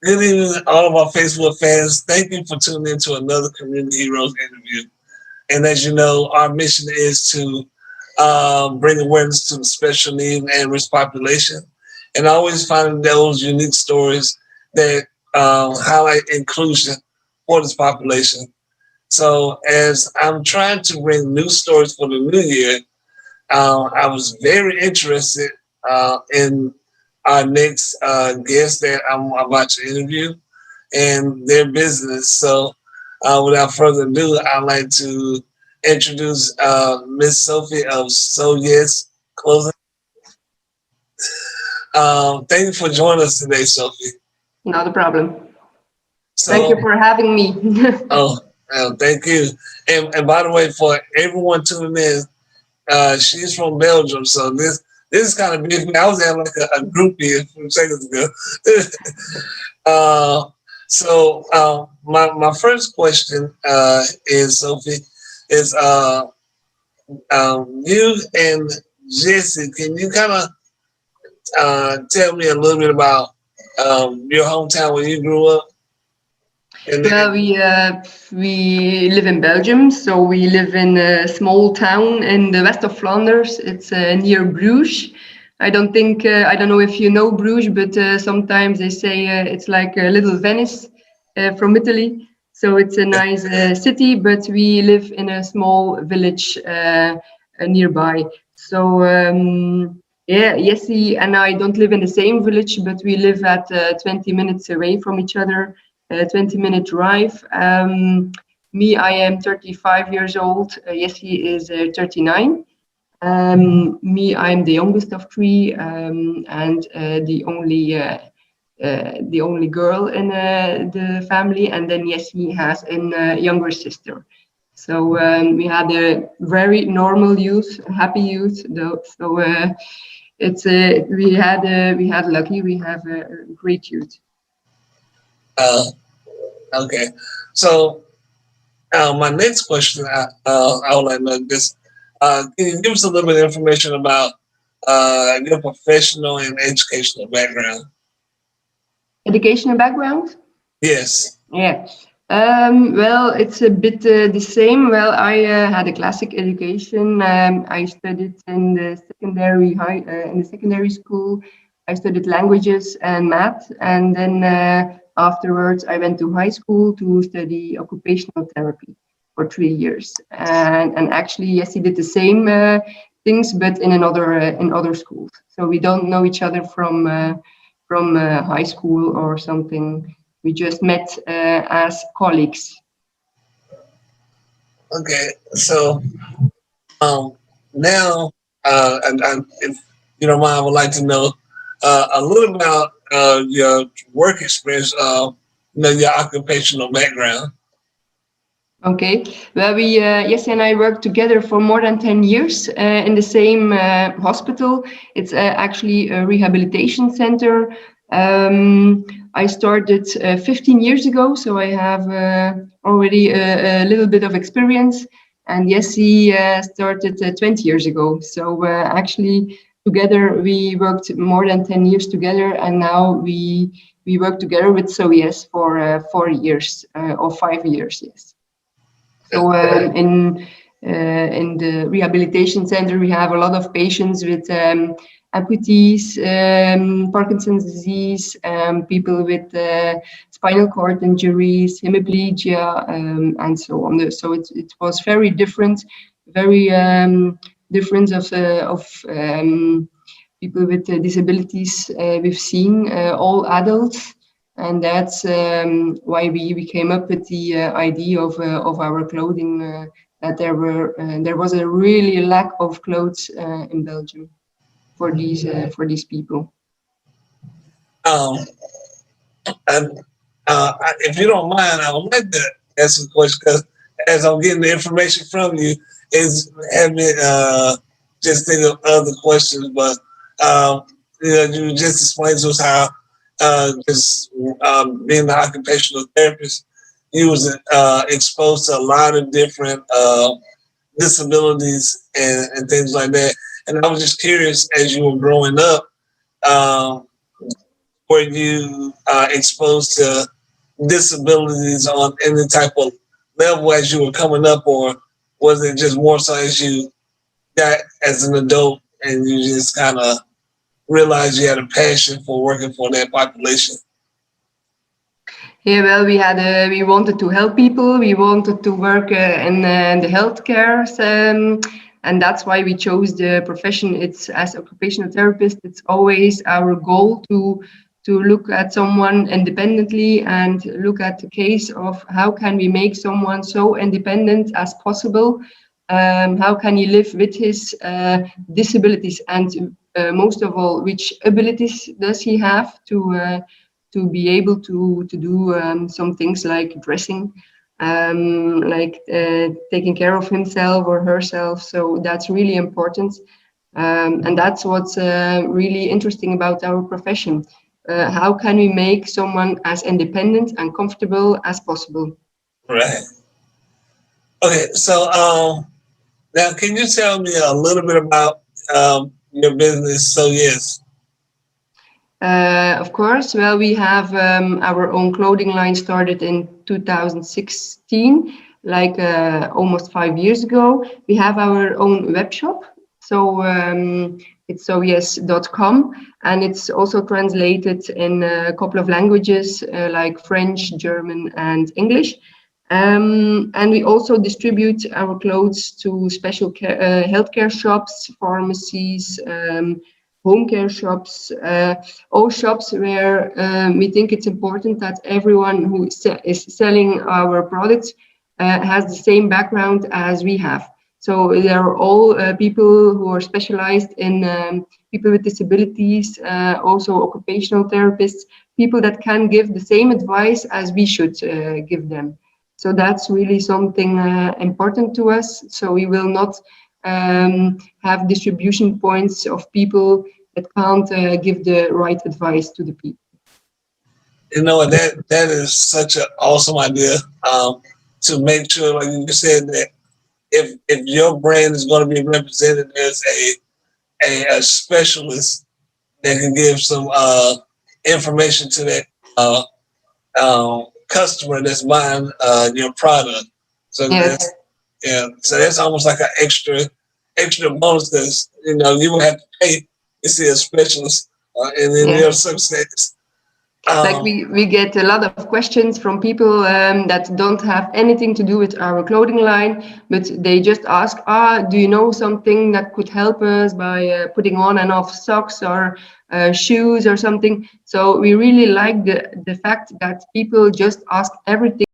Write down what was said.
Good evening, all of our Facebook fans. Thank you for tuning in to another Community Heroes interview. And as you know, our mission is to bring awareness to the special needs and risk population, and always finding those unique stories that highlight inclusion for this population. So, as I'm trying to bring new stories for the new year, I was very interested in our next guest that I'm about to interview and their business. So, without further ado, I'd like to introduce Miss Sofie of So Yes Clothing. Thank you for joining us today, Sofie. Not a problem. Thank you So, for having me. oh, thank you. And by the way, for everyone tuning in, she's from Belgium, so this is kind of big. I was at like a groupie a few seconds ago. My first question is Sophie is you and Jessie. Can you kind of tell me a little bit about your hometown where you grew up? Well, we live in Belgium, so we live in a small town in the west of Flanders. It's near Bruges. I don't know if you know Bruges, but sometimes they say it's like a little Venice from Italy. So it's a nice city, but we live in a small village nearby. So yeah, Jessie and I don't live in the same village, but we live at 20 minutes away from each other, a 20-minute drive. Me, I am 35 years old. Jessie is 39. Me, I'm the youngest of three, and the only girl in the family. And then Jessie has a younger sister. So we had a very normal youth, happy youth, though. So it's we had lucky. We have a great youth. Uh, okay, so my next question, I would like to know this. Can you give us a little bit of information about your professional and educational background? Educational background? Yes. Yeah. Well, it's a bit the same. Well, I had a classic education. I studied in the in the secondary school. I studied languages and math, and then afterwards I went to high school to study occupational therapy for 3 years. And actually, yes, he did the same things, but in other schools. So we don't know each other from high school or something. We just met as colleagues. Okay, so um, now, if you don't mind, I would like to know a little about your work experience, your occupational background. Okay. Well, Jesse and I worked together for more than 10 years in the same hospital. It's actually a rehabilitation center. I started 15 years ago, so I have already a little bit of experience. And Jesse started 20 years ago. So actually, together we worked more than 10 years together, and now we work together with SOES for 4 years or 5 years. Yes. So in the rehabilitation center, we have a lot of patients with amputees, Parkinson's disease, people with spinal cord injuries, hemiplegia, and so on. So it was very different, very different of people with disabilities we've seen, all adults. And that's why we came up with the idea of our clothing. That there was a really lack of clothes in Belgium for these people. Um, and if you don't mind, I would like to ask a question because as I'm getting the information from you, is having just think of other questions, but you just explained to us how just being an occupational therapist, you was exposed to a lot of different disabilities and things like that. And I was just curious as you were growing up, um, were you exposed to disabilities on any type of level as you were coming up, or was it just more so as you got as an adult and you just kind of realized you had a passion for working for that population? Yeah, well, we wanted to help people. We wanted to work in the healthcare, and that's why we chose the profession. It's as occupational therapist. It's always our goal to look at someone independently and look at the case of how can we make someone so independent as possible. How can he live with his disabilities, and most of all, which abilities does he have to be able to do some things like dressing, like taking care of himself or herself. So that's really important. And that's what's really interesting about our profession. How can we make someone as independent and comfortable as possible? Right. Okay. So now can you tell me a little bit about your business? So yes. Of course. Well, we have our own clothing line started in 2016, like almost 5 years ago. We have our own web shop. So it's soyes.com, and it's also translated in a couple of languages like French, German, and English. And we also distribute our clothes to special healthcare shops, pharmacies, home care shops, all shops where we think it's important that everyone who is selling our products has the same background as we have. So they are all people who are specialized in people with disabilities, also occupational therapists, people that can give the same advice as we should give them. So that's really something important to us. So we will not have distribution points of people that can't give the right advice to the people. You know, that is such an awesome idea. To make sure, like you said, that if your brand is going to be represented as a specialist that can give some information to that customer that's buying your product. So Yes. that's so that's almost like an extra bonus because you would have to pay to see a specialist in your Yes. circumstance. Like we get a lot of questions from people that don't have anything to do with our clothing line, but they just ask, do you know something that could help us by putting on and off socks or shoes or something? So we really like the fact that people just ask everything